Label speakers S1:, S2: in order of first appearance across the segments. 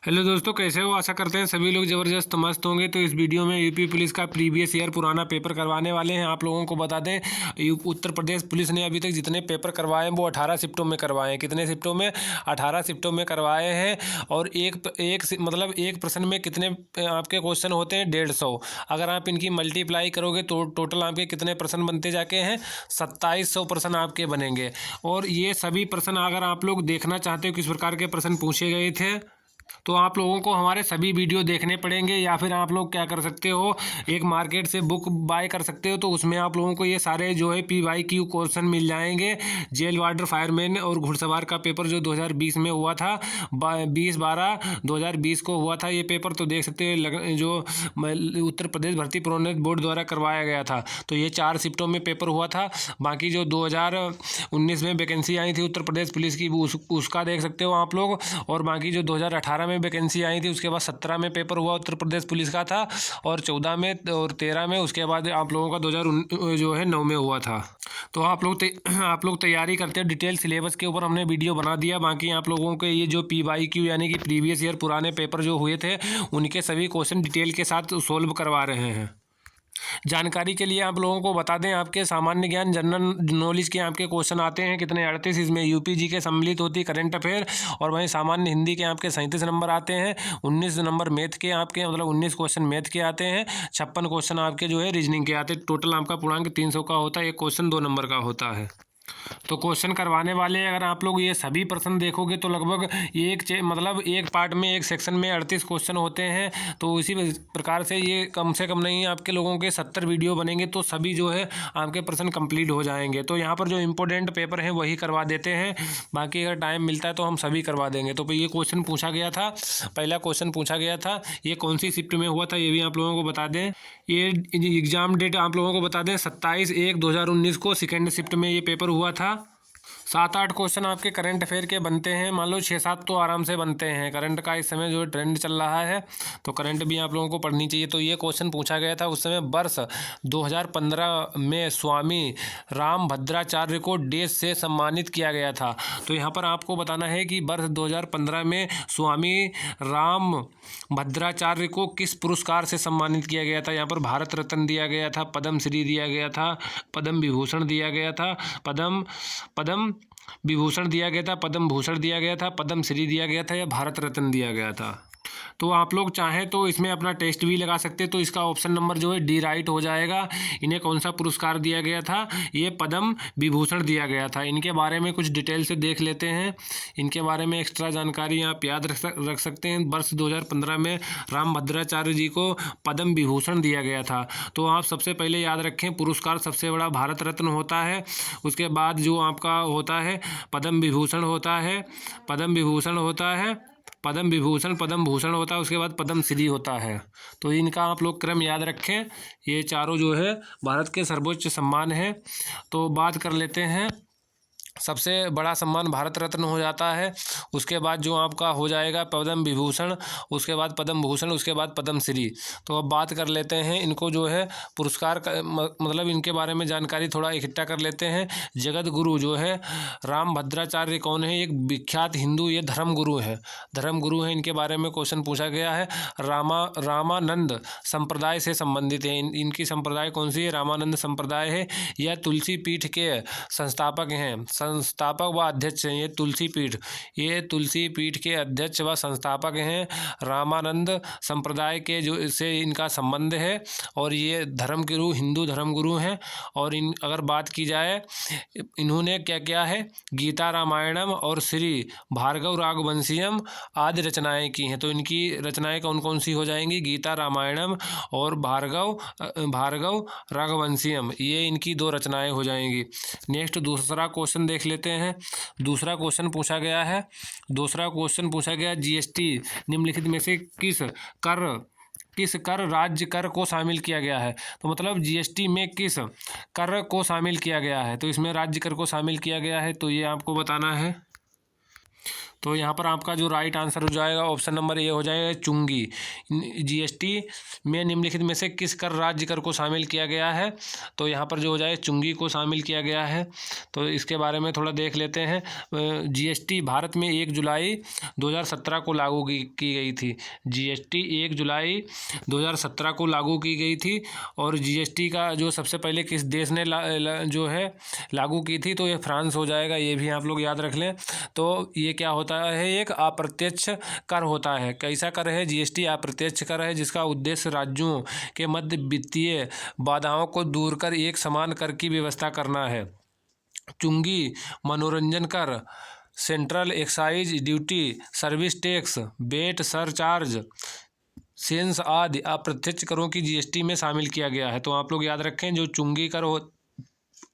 S1: Hello दोस्तों, कैसे हो? आशा करते हैं सभी लोग ज़बरदस्त मस्त होंगे। तो इस वीडियो में यूपी पुलिस का प्रीवियस ईयर पुराना पेपर करवाने वाले हैं। आप लोगों को बता दें, उत्तर प्रदेश पुलिस ने अभी तक जितने पेपर करवाए हैं वो 18 शिफ्टों में करवाए हैं। कितने शिफ्टों में? 18 शिफ्टों में करवाए हैं। और एक प्रश्न में कितने आपके क्वेश्चन होते हैं? 150। अगर आप इनकी मल्टीप्लाई करोगे तो टोटल आपके कितने प्रश्न बनते जाके हैं? 2700 प्रश्न आपके बनेंगे। और ये सभी प्रश्न अगर आप लोग देखना चाहते हो किस प्रकार के प्रश्न पूछे गए थे, तो आप लोगों को हमारे सभी वीडियो देखने पड़ेंगे। या फिर आप लोग क्या कर सकते हो, एक मार्केट से बुक बाय कर सकते हो। तो उसमें आप लोगों को ये सारे जो है PYQ क्वेश्चन मिल जाएंगे। जेल वार्डर, फायरमैन और घुड़सवार का पेपर जो 2020 में हुआ था, 20/12/2020 को हुआ था ये पेपर। तो देख सकते हो जो उत्तर प्रदेश भर्ती प्रोन्नत बोर्ड द्वारा करवाया गया था। तो ये 4 शिफ्टों में पेपर हुआ था। बाकी जो 2019 में वैकेंसी आई थी उत्तर प्रदेश पुलिस की, उसका देख सकते हो आप लोग। और बाकी जो 2018 में वैकेंसी आई थी, उसके बाद 17 में पेपर हुआ उत्तर प्रदेश पुलिस का था, और 14 में और 13 में। उसके बाद आप लोगों का 2009 में हुआ था। तो आप लोग तैयारी करते हो। डिटेल सिलेबस के ऊपर हमने वीडियो बना दिया। बाकी आप लोगों के ये जो PYQ यानी कि प्रीवियस ईयर पुराने पेपर जो हुए थे, उनके सभी क्वेश्चन डिटेल के साथ सोल्व करवा रहे हैं। जानकारी के लिए आप लोगों को बता दें, आपके सामान्य ज्ञान, जनरल नॉलेज के आपके क्वेश्चन आते हैं कितने? 38। इसमें यूपी के सम्मिलित होती है, करंट अफेयर। और वहीं सामान्य हिंदी के आपके 37 नंबर आते हैं। 19 नंबर मैथ के आपके 19 क्वेश्चन मैथ के आते हैं। 56 क्वेश्चन आपके जो है रीजनिंग के आते हैं। टोटल आपका पूर्णांक 300 का होता है। एक क्वेश्चन 2 नंबर का होता है। तो क्वेश्चन करवाने वाले अगर आप लोग ये सभी प्रश्न देखोगे तो लगभग एक पार्ट में, एक सेक्शन में 38 क्वेश्चन होते हैं। तो इसी प्रकार से ये कम से कम नहीं, आपके लोगों के 70 वीडियो बनेंगे तो सभी जो है आपके प्रश्न कंप्लीट हो जाएंगे। तो यहाँ पर जो इम्पोर्टेंट पेपर हैं वही करवा देते हैं। बाकी अगर टाइम मिलता है तो हम सभी करवा देंगे। तो ये क्वेश्चन पूछा गया था, पहला क्वेश्चन पूछा गया था, ये कौन सी शिफ्ट में हुआ था ये भी आप लोगों को बता दें। ये एग्ज़ाम डेट आप लोगों को बता दें, 27/1/2019 को सेकेंड शिफ्ट में ये पेपर हुआ था। 7-8 क्वेश्चन आपके करंट अफेयर के बनते हैं। मान लो 6-7 तो आराम से बनते हैं। करंट का इस समय जो ट्रेंड चल रहा है, तो करंट भी आप लोगों को पढ़नी चाहिए। तो ये क्वेश्चन पूछा गया था उस समय, वर्ष 2015 में स्वामी रामभद्राचार्य को देश से सम्मानित किया गया था। तो यहाँ पर आपको बताना है कि वर्ष 2015 में स्वामी रामभद्राचार्य को किस पुरस्कार से सम्मानित किया गया था। यहाँ पर भारत रत्न दिया गया था, पद्मश्री दिया गया था, पद्म विभूषण दिया गया था, पद्म विभूषण दिया गया था, पद्म भूषण दिया गया था, पद्म श्री दिया गया था, या भारत रत्न दिया गया था। तो आप लोग चाहें तो इसमें अपना टेस्ट भी लगा सकते हैं। तो इसका ऑप्शन नंबर जो है डी राइट हो जाएगा। इन्हें कौन सा पुरस्कार दिया गया था? ये पद्म विभूषण दिया गया था। इनके बारे में कुछ डिटेल से देख लेते हैं। इनके बारे में एक्स्ट्रा जानकारी आप याद रख सकते हैं। वर्ष 2015 में रामभद्राचार्य जी को पद्म विभूषण दिया गया था। तो आप सबसे पहले याद रखें, पुरस्कार सबसे बड़ा भारत रत्न होता है। उसके बाद जो आपका होता है पद्म विभूषण होता है, पद्म विभूषण होता है, पद्म विभूषण, पद्म भूषण होता है, उसके बाद पद्म श्री होता है। तो इनका आप लोग क्रम याद रखें। ये चारों जो है भारत के सर्वोच्च सम्मान है। तो बात कर लेते हैं, सबसे बड़ा सम्मान भारत रत्न हो जाता है। उसके बाद जो आपका हो जाएगा पद्म विभूषण, उसके बाद पद्म भूषण, उसके बाद पद्म श्री। तो अब बात कर लेते हैं इनको जो है पुरस्कार का इनके बारे में जानकारी थोड़ा इकट्ठा कर लेते हैं। जगत गुरु जो है रामभद्राचार्य कौन है? एक विख्यात हिंदू ये धर्म गुरु है, धर्म गुरु है। इनके बारे में क्वेश्चन पूछा गया है। रामानंद संप्रदाय से संबंधित है। इनकी संप्रदाय कौन सी है? रामानंद संप्रदाय है। यह तुलसी पीठ के संस्थापक हैं, संस्थापक व अध्यक्ष हैं। ये तुलसी पीठ के अध्यक्ष व संस्थापक हैं। रामानंद संप्रदाय के जो से इनका संबंध है, और ये धर्म गुरु, हिंदू धर्म गुरु हैं। और अगर बात की जाए, इन्होंने क्या किया है? गीता रामायणम और श्री भार्गव राघवंशियम आदि रचनाएं की हैं। तो इनकी रचनाएं कौन कौन सी हो जाएंगी? गीता रामायणम और भार्गव राघवंशियम, ये इनकी 2 रचनाएं हो जाएंगी। नेक्स्ट दूसरा क्वेश्चन देख लेते हैं। दूसरा क्वेश्चन पूछा गया है, GST निम्नलिखित में से किस कर राज्य कर को शामिल किया गया है? तो मतलब GST में किस कर को शामिल किया गया है? तो इसमें राज्य कर को शामिल किया गया है। तो ये आपको बताना है। तो यहाँ पर आपका जो राइट आंसर हो जाएगा ऑप्शन नंबर ए हो जाएगा चुंगी। जीएसटी में निम्नलिखित में से किस कर राज्य कर को शामिल किया गया है? तो यहाँ पर जो हो जाए चुंगी को शामिल किया गया है। तो इसके बारे में थोड़ा देख लेते हैं। जीएसटी भारत में 1 जुलाई 2017 को लागू की गई थी। जीएसटी 1 जुलाई 2017 को लागू की गई थी। और जीएसटी का जो सबसे पहले किस देश ने जो है लागू की थी, तो ये फ्रांस हो जाएगा। ये भी आप लोग याद रख लें। तो ये क्या होता है, एक अप्रत्यक्ष कर होता है। कैसा कर है? जीएसटी अप्रत्यक्ष कर है जिसका उद्देश्य राज्यों के मध्य वित्तीय बाधाओं को दूर कर एक समान कर की व्यवस्था करना है। चुंगी मनोरंजन कर, central excise duty, service tax, VAT surcharge, सेंस आदि अप्रत्यक्ष करों की जीएसटी में शामिल किया गया है। तो आप लोग याद रखें, जो चुंगी कर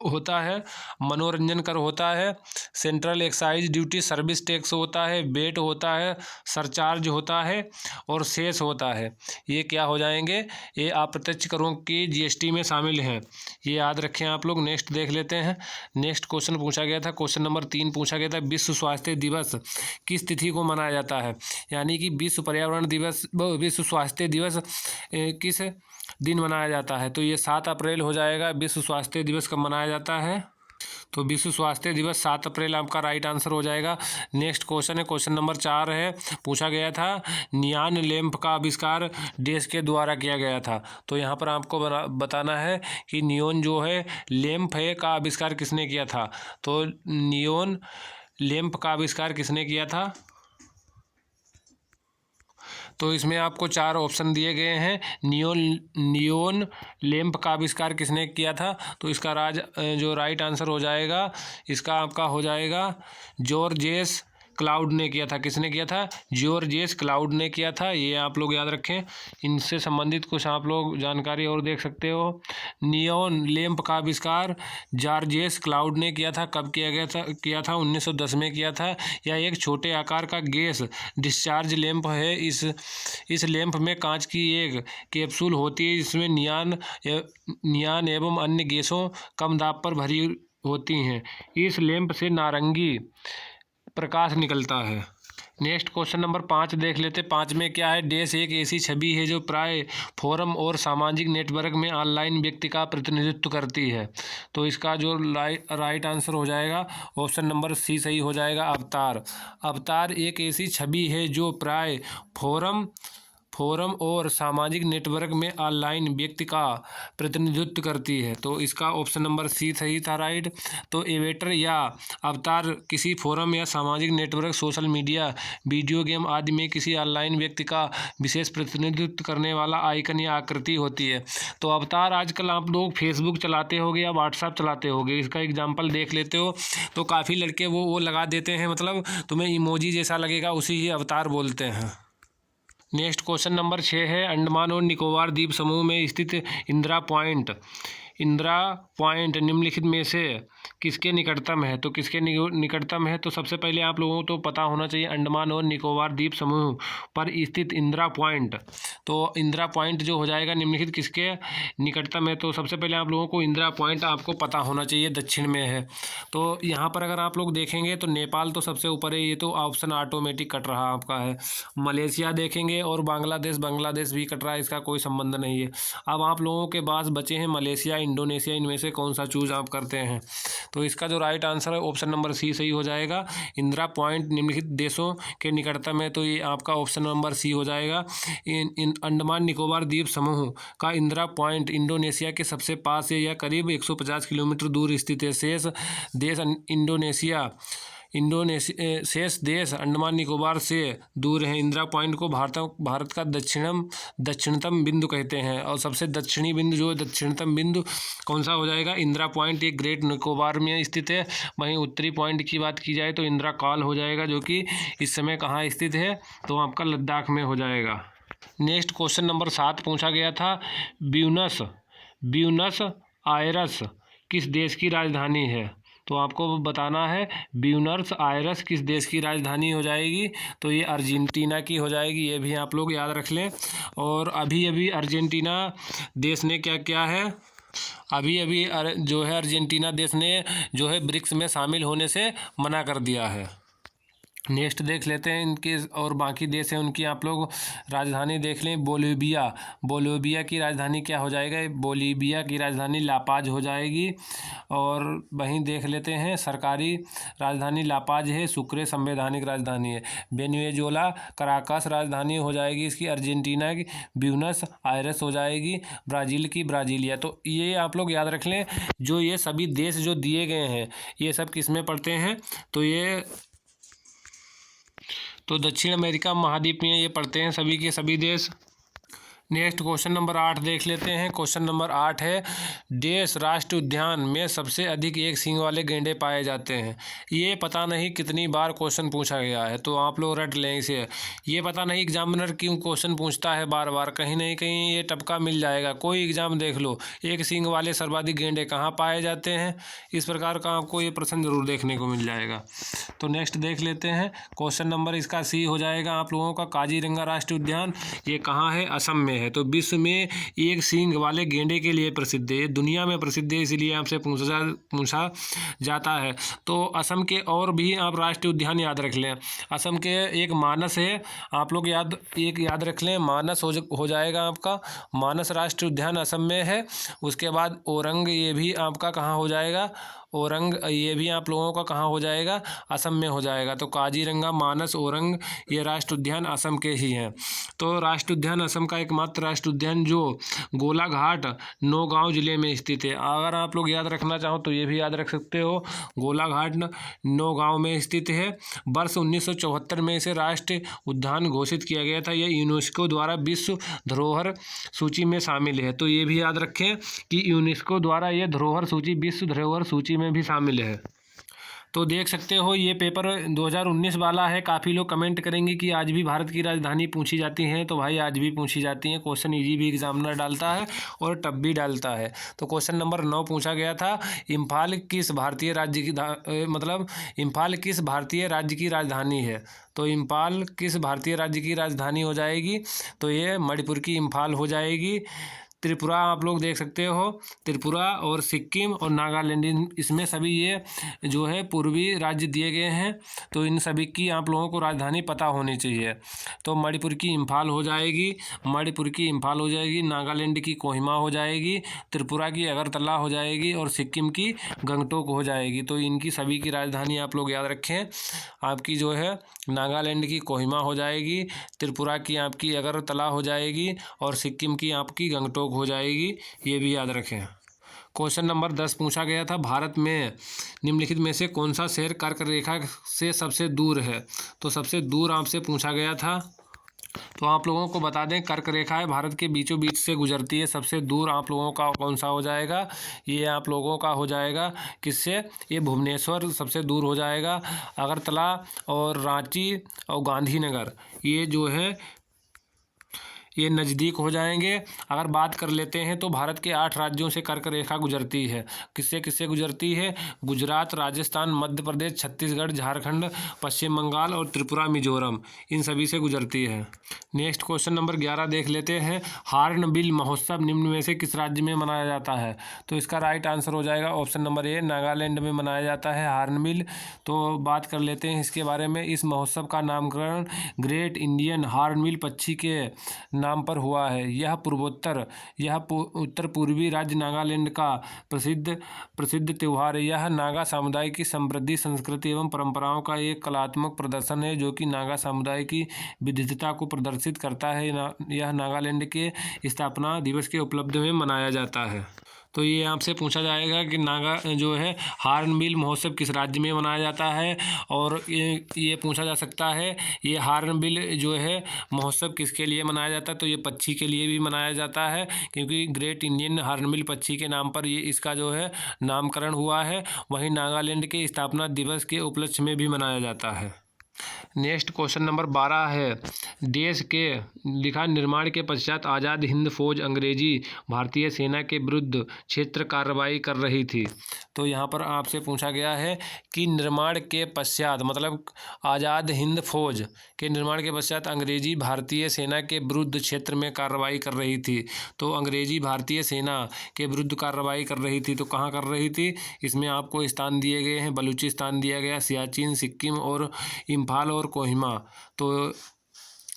S1: होता है, मनोरंजन कर होता है, central excise duty service tax होता है, वेट होता है, सरचार्ज होता है और सेस होता है। ये क्या हो जाएंगे? ये अप्रत्यक्ष करों की जीएसटी में शामिल हैं। ये याद रखें आप लोग। नेक्स्ट देख लेते हैं। नेक्स्ट क्वेश्चन पूछा गया था, क्वेश्चन नंबर 3 पूछा गया था, विश्व स्वास्थ्य दिवस किस तिथि को मनाया जाता है? यानी कि विश्व पर्यावरण दिवस, विश्व स्वास्थ्य दिवस किस दिन मनाया जाता है? तो ये 7 अप्रैल हो जाएगा। विश्व स्वास्थ्य दिवस कब मनाया जाता है? तो विश्व स्वास्थ्य दिवस 7 अप्रैल आपका राइट आंसर हो जाएगा। नेक्स्ट क्वेश्चन है, क्वेश्चन नंबर 4 है। पूछा गया था नियॉन लैंप का आविष्कार देश के द्वारा किया गया था। तो यहाँ पर आपको बताना है कि नियॉन जो है लैंप है का आविष्कार किसने किया था? तो नियॉन लैंप का आविष्कार किसने किया था? तो इसमें आपको 4 ऑप्शन दिए गए हैं। नियॉन लैंप का आविष्कार किसने किया था? तो इसका जो राइट आंसर हो जाएगा, इसका आपका हो जाएगा जॉर्जेस क्लाउड ने किया था। किसने किया था? जॉर्जेस क्लाउड ने किया था। ये आप लोग याद रखें। इनसे संबंधित कुछ आप लोग जानकारी और देख सकते हो। नियॉन लैंप का आविष्कार जॉर्जेस क्लाउड ने किया था। कब किया था 1910 में किया था। यह एक छोटे आकार का गैस डिस्चार्ज लैंप है। इस लैंप में कांच की एक कैप्सूल होती है जिसमें नियॉन एवं अन्य गैसों कम दाब पर भरी होती हैं। इस लैंप से नारंगी प्रकाश निकलता है। नेक्स्ट क्वेश्चन नंबर 5 देख लेते। 5 में क्या है? डैश एक ऐसी छवि है जो प्राय फोरम और सामाजिक नेटवर्क में ऑनलाइन व्यक्ति का प्रतिनिधित्व करती है। तो इसका जो राइट आंसर हो जाएगा ऑप्शन नंबर सी सही हो जाएगा, अवतार। अवतार एक ऐसी छवि है जो प्राय फोरम और सामाजिक नेटवर्क में ऑनलाइन व्यक्ति का प्रतिनिधित्व करती है। तो इसका ऑप्शन नंबर सी सही था, राइट। तो एवेटर या अवतार किसी फोरम या सामाजिक network, social media, video game आदि में किसी ऑनलाइन व्यक्ति का विशेष प्रतिनिधित्व करने वाला आइकन या आकृति होती है। तो अवतार आजकल आप लोग फेसबुक चलाते होगे या व्हाट्सएप चलाते होगे, इसका एग्जाम्पल देख लेते हो तो काफ़ी लड़के वो लगा देते हैं, मतलब तुम्हें इमोजी जैसा लगेगा, उसी ही अवतार बोलते हैं। नेक्स्ट क्वेश्चन नंबर 6 है। अंडमान और निकोबार द्वीप समूह में स्थित इंदिरा पॉइंट निम्नलिखित में से किसके निकटतम है? तो किसके निकटतम है? तो सबसे पहले आप लोगों को तो पता होना चाहिए अंडमान और निकोबार द्वीप समूह पर स्थित इंदिरा पॉइंट। तो इंदिरा पॉइंट जो हो जाएगा निम्नलिखित किसके निकटतम है? तो सबसे पहले आप लोगों को इंदिरा पॉइंट आपको पता होना चाहिए, दक्षिण में है। तो यहाँ पर अगर आप लोग देखेंगे तो नेपाल तो सबसे ऊपर है, ये तो ऑप्शन ऑटोमेटिक कट रहा आपका है। मलेशिया देखेंगे और बांग्लादेश भी कट रहा है, इसका कोई संबंध नहीं है। अब आप लोगों के पास बचे हैं मलेशिया, इंडोनेशिया, इनमें से कौन सा चूज आप करते हैं? तो इसका जो राइट आंसर है ऑप्शन नंबर सी सही हो जाएगा। इंदिरा पॉइंट निम्नलिखित देशों के निकटतम है, तो ये आपका ऑप्शन नंबर सी हो जाएगा। अंडमान निकोबार द्वीप समूह का इंदिरा पॉइंट इंडोनेशिया के सबसे पास है। यह करीब 150 किलोमीटर दूर स्थित है। शेष देश अंडमान निकोबार से दूर हैं। इंदिरा पॉइंट को भारत का दक्षिणतम बिंदु कहते हैं। और सबसे दक्षिणी बिंदु जो दक्षिणतम बिंदु कौन सा हो जाएगा? इंदिरा पॉइंट एक ग्रेट निकोबार में स्थित है। वहीं उत्तरी पॉइंट की बात की जाए तो इंदिरा कॉल हो जाएगा, जो कि इस समय कहाँ स्थित है? तो आपका लद्दाख में हो जाएगा। नेक्स्ट क्वेश्चन नंबर 7 पूछा गया था। ब्यूनस आयरस किस देश की राजधानी है? तो आपको बताना है ब्यूनस आयरस किस देश की राजधानी हो जाएगी? तो ये अर्जेंटीना की हो जाएगी। ये भी आप लोग याद रख लें। और अभी अर्जेंटीना देश ने क्या किया है? अभी जो है अर्जेंटीना देश ने जो है ब्रिक्स में शामिल होने से मना कर दिया है। नेक्स्ट देख लेते हैं इनके और बाकी देश हैं उनकी आप लोग राजधानी देख लें। बोलीविया, बोलीविया की राजधानी क्या हो जाएगा? बोलीविया की राजधानी लापाज हो जाएगी। और वहीं देख लेते हैं सरकारी राजधानी लापाज है, सुक्रे संवैधानिक राजधानी है। वेनेजुएला कराकस राजधानी हो जाएगी इसकी। अर्जेंटीना की ब्यूनस आयरस हो जाएगी। ब्राज़ील की ब्राज़ीलिया। तो ये आप लोग याद रख लें, जो ये सभी देश जो दिए गए हैं ये सब किस में पड़ते हैं? तो दक्षिण अमेरिका महाद्वीप में ये पड़ते हैं सभी के सभी देश। नेक्स्ट क्वेश्चन नंबर 8 देख लेते हैं। क्वेश्चन नंबर 8 है, देश राष्ट्रीय उद्यान में सबसे अधिक एक सींग वाले गैंडे पाए जाते हैं। ये पता नहीं कितनी बार क्वेश्चन पूछा गया है, तो आप लोग रट लें इसे। ये पता नहीं एग्जामिनर क्यों क्वेश्चन पूछता है बार बार, कहीं नहीं कहीं ये टपका मिल जाएगा। कोई एग्जाम देख लो, एक सींग वाले सर्वाधिक गैंडे कहाँ पाए जाते हैं, इस प्रकार का आपको ये प्रश्न जरूर देखने को मिल जाएगा। तो नेक्स्ट देख लेते हैं। क्वेश्चन नंबर इसका सी हो जाएगा आप लोगों का। काजीरंगा राष्ट्रीय उद्यान ये कहाँ है? असम में है। तो विश्व में एक सींग वाले गैंडे के लिए प्रसिद्ध है, दुनिया में प्रसिद्ध है, इसलिए आपसे पूछा जाता है। तो असम के और भी आप राष्ट्रीय उद्यान याद रख लें। असम के एक मानस है, आप लोग याद रख लें, मानस हो जाएगा आपका। मानस राष्ट्रीय उद्यान असम में है। उसके बाद औरंग, ये भी आपका कहाँ हो जाएगा? औरंग, ये भी आप लोगों का कहाँ हो जाएगा? असम में हो जाएगा। तो काजीरंगा, मानस, औरंग ये राष्ट्रीय उद्यान असम के ही हैं। तो राष्ट्रीय उद्यान असम का एकमात्र राष्ट्रीय उद्यान जो गोलाघाट नौगांव जिले में स्थित है। अगर आप लोग याद रखना चाहो तो ये भी याद रख सकते हो, गोलाघाट नौगांव में स्थित है। वर्ष 1974 में इसे राष्ट्रीय उद्यान घोषित किया गया था। यह यूनेस्को द्वारा विश्व धरोहर सूची में शामिल है। तो ये भी याद रखें कि यूनेस्को द्वारा ये धरोहर सूची विश्व धरोहर सूची में भी शामिल है। तो देख सकते हो ये पेपर 2019 वाला है। काफ़ी लोग कमेंट करेंगे कि आज भी भारत की राजधानी पूछी जाती हैं, तो भाई आज भी पूछी जाती हैं। क्वेश्चन इजी भी एग्जामिनर डालता है और टफ भी डालता है। तो क्वेश्चन नंबर 9 पूछा गया था, इम्फाल किस भारतीय राज्य की राजधानी है? तो इम्फाल किस भारतीय राज्य की राजधानी हो जाएगी? तो ये मणिपुर की इम्फाल हो जाएगी। त्रिपुरा आप लोग देख सकते हो, त्रिपुरा और सिक्किम और नागालैंड, इसमें सभी ये जो है पूर्वी राज्य दिए गए हैं। तो इन सभी की आप लोगों को राजधानी पता होनी चाहिए। तो मणिपुर की इम्फाल हो जाएगी, नागालैंड की कोहिमा हो जाएगी, त्रिपुरा की अगरतला हो जाएगी और सिक्किम की गंगटोक हो जाएगी। तो इनकी सभी की राजधानी आप लोग याद रखें। आपकी जो है नागालैंड की कोहिमा हो जाएगी, त्रिपुरा की आपकी अगरतला हो जाएगी और सिक्किम की आपकी गंगटोक हो जाएगी। ये भी याद रखें। क्वेश्चन नंबर 10 पूछा गया था, भारत में निम्नलिखित में से कौन सा शहर कर्क रेखा से सबसे दूर है? तो सबसे दूर आपसे पूछा गया था। तो आप लोगों को बता दें, कर्क रेखा है भारत के बीचों बीच से गुजरती है। सबसे दूर आप लोगों का कौन सा हो जाएगा? ये आप लोगों का हो जाएगा किससे? ये भुवनेश्वर सबसे दूर हो जाएगा। अगरतला और रांची और गांधीनगर ये जो है ये नज़दीक हो जाएंगे। अगर बात कर लेते हैं तो भारत के 8 राज्यों से कर्क रेखा गुजरती है। किससे किससे गुजरती है? गुजरात, राजस्थान, मध्य प्रदेश, छत्तीसगढ़, झारखंड, पश्चिम बंगाल और त्रिपुरा, मिजोरम, इन सभी से गुजरती है। नेक्स्ट क्वेश्चन नंबर 11 देख लेते हैं। हॉर्नबिल महोत्सव निम्न में से किस राज्य में मनाया जाता है? तो इसका राइट आंसर हो जाएगा ऑप्शन नंबर ए, नागालैंड में मनाया जाता है हॉर्नबिल। तो बात कर लेते हैं इसके बारे में। इस महोत्सव का नामकरण ग्रेट इंडियन हॉर्नबिल पक्षी के नाम पर हुआ है। यह उत्तर पूर्वी राज्य नागालैंड का प्रसिद्ध त्यौहार है। यह नागा समुदाय की समृद्धि, संस्कृति एवं परंपराओं का एक कलात्मक प्रदर्शन है जो कि नागा समुदाय की विविधता को प्रदर्शित करता है। यह नागालैंड के स्थापना दिवस के उपलक्ष्य में मनाया जाता है। तो ये आपसे पूछा जाएगा कि नागा जो है हॉर्नबिल महोत्सव किस राज्य में मनाया जाता है। और ये पूछा जा सकता है, ये हॉर्नबिल जो है महोत्सव किसके लिए मनाया जाता है? तो ये पक्षी के लिए भी मनाया जाता है, क्योंकि ग्रेट इंडियन हॉर्नबिल पक्षी के नाम पर ये इसका जो है नामकरण हुआ है। वहीं नागालैंड के स्थापना दिवस के उपलक्ष्य में भी मनाया जाता है। नेक्स्ट क्वेश्चन नंबर 12 है, देश के लिखा निर्माण के पश्चात आज़ाद हिंद फौज अंग्रेजी भारतीय सेना के विरुद्ध क्षेत्र कार्रवाई कर रही थी। तो यहाँ पर आपसे पूछा गया है कि निर्माण के पश्चात, मतलब आज़ाद हिंद फौज के निर्माण के पश्चात अंग्रेजी भारतीय सेना के विरुद्ध क्षेत्र में कार्रवाई कर रही थी। तो अंग्रेजी भारतीय सेना के विरुद्ध कार्रवाई कर रही थी, तो कहाँ कर रही थी? इसमें आपको स्थान दिए गए हैं, बलूचिस्तान दिया गया, सियाचिन, सिक्किम और इम्फाल और कोहिमा। तो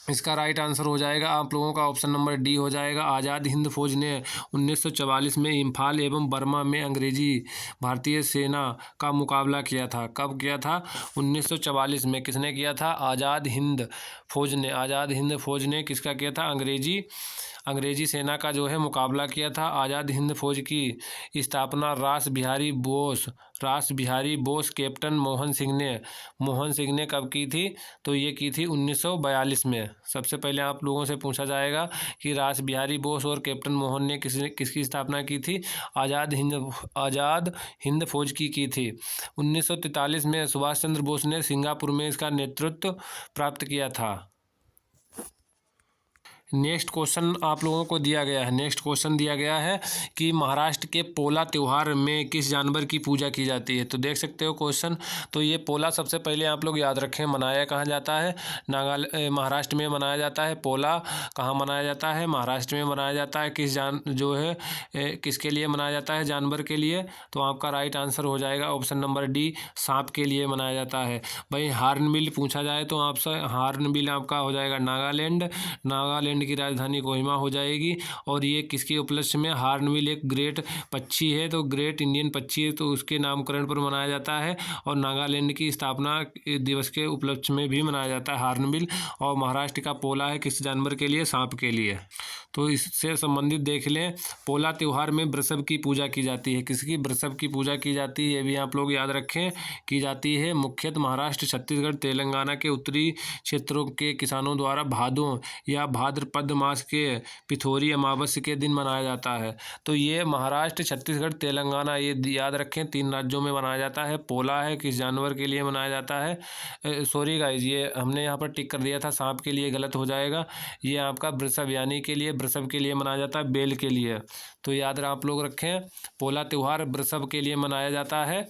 S1: इसका राइट आंसर हो जाएगा आप लोगों का ऑप्शन नंबर डी हो जाएगा। आज़ाद हिंद फौज ने 1944 में इम्फाल एवं बर्मा में अंग्रेजी भारतीय सेना का मुकाबला किया था। कब किया था? 1944 में। किसने किया था? आज़ाद हिंद फौज ने। आज़ाद हिंद फौज ने किसका किया था? अंग्रेजी सेना का जो है मुकाबला किया था। आज़ाद हिंद फौज की स्थापना रास बिहारी बोस कैप्टन मोहन सिंह ने कब की थी? तो ये की थी 1942 में। सबसे पहले आप लोगों से पूछा जाएगा कि रास बिहारी बोस और कैप्टन मोहन ने किसकी स्थापना की थी? आज़ाद हिंद फौज की थी। 1943 में सुभाष चंद्र बोस ने सिंगापुर में इसका नेतृत्व प्राप्त किया था। नेक्स्ट क्वेश्चन आप लोगों को दिया गया है। नेक्स्ट क्वेश्चन दिया गया है कि महाराष्ट्र के पोला त्यौहार में किस जानवर की पूजा की जाती है? तो देख सकते हो क्वेश्चन। तो ये पोला सबसे पहले आप लोग याद रखें, मनाया कहाँ जाता है? महाराष्ट्र में मनाया जाता है। पोला कहाँ मनाया जाता है? महाराष्ट्र में मनाया जाता है। किसके लिए मनाया जाता है? जानवर के लिए। तो आपका राइट आंसर हो जाएगा ऑप्शन नंबर डी, सांप के लिए मनाया जाता है। भाई हॉर्नबिल पूछा जाए तो आपसे हॉर्नबिल आपका हो जाएगा नागालैंड की राजधानी कोहिमा हो जाएगी। और ये किसके उपलक्ष्य में? हॉर्नबिल एक ग्रेट पक्षी है, तो ग्रेट इंडियन पक्षी है, तो उसके नामकरण पर मनाया जाता है। और नागालैंड की स्थापना दिवस के उपलक्ष्य में भी मनाया जाता है हॉर्नबिल। और महाराष्ट्र का पोला है किस जानवर के लिए? सांप के लिए। तो इससे संबंधित देख लें, पोला त्यौहार में वृषभ की पूजा की जाती है। किसकी? वृषभ की पूजा की जाती है, ये भी आप लोग याद रखें, की जाती है। मुख्यतः महाराष्ट्र, छत्तीसगढ़, तेलंगाना के उत्तरी क्षेत्रों के किसानों द्वारा भादों या भाद्रपद मास के पिथौरी अमावस्या के दिन मनाया जाता है। तो ये महाराष्ट्र, छत्तीसगढ़, तेलंगाना, ये याद रखें, 3 राज्यों में मनाया जाता है। पोला है किस जानवर के लिए मनाया जाता है? सॉरी गाइज, ये हमने यहाँ पर टिक कर दिया था, सांप के लिए, गलत हो जाएगा। ये आपका वृषभ यानी के लिए, वृषभ के लिए मनाया जाता है, बेल के लिए। तो याद आप लोग रखें, पोला त्यौहार वृषभ के लिए मनाया जाता है।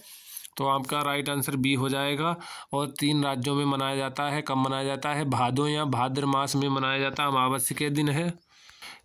S1: तो आपका राइट आंसर बी हो जाएगा। और 3 राज्यों में मनाया जाता है। कब मनाया जाता है? भादों या भाद्र मास में मनाया जाता है, अमावस्या के दिन है।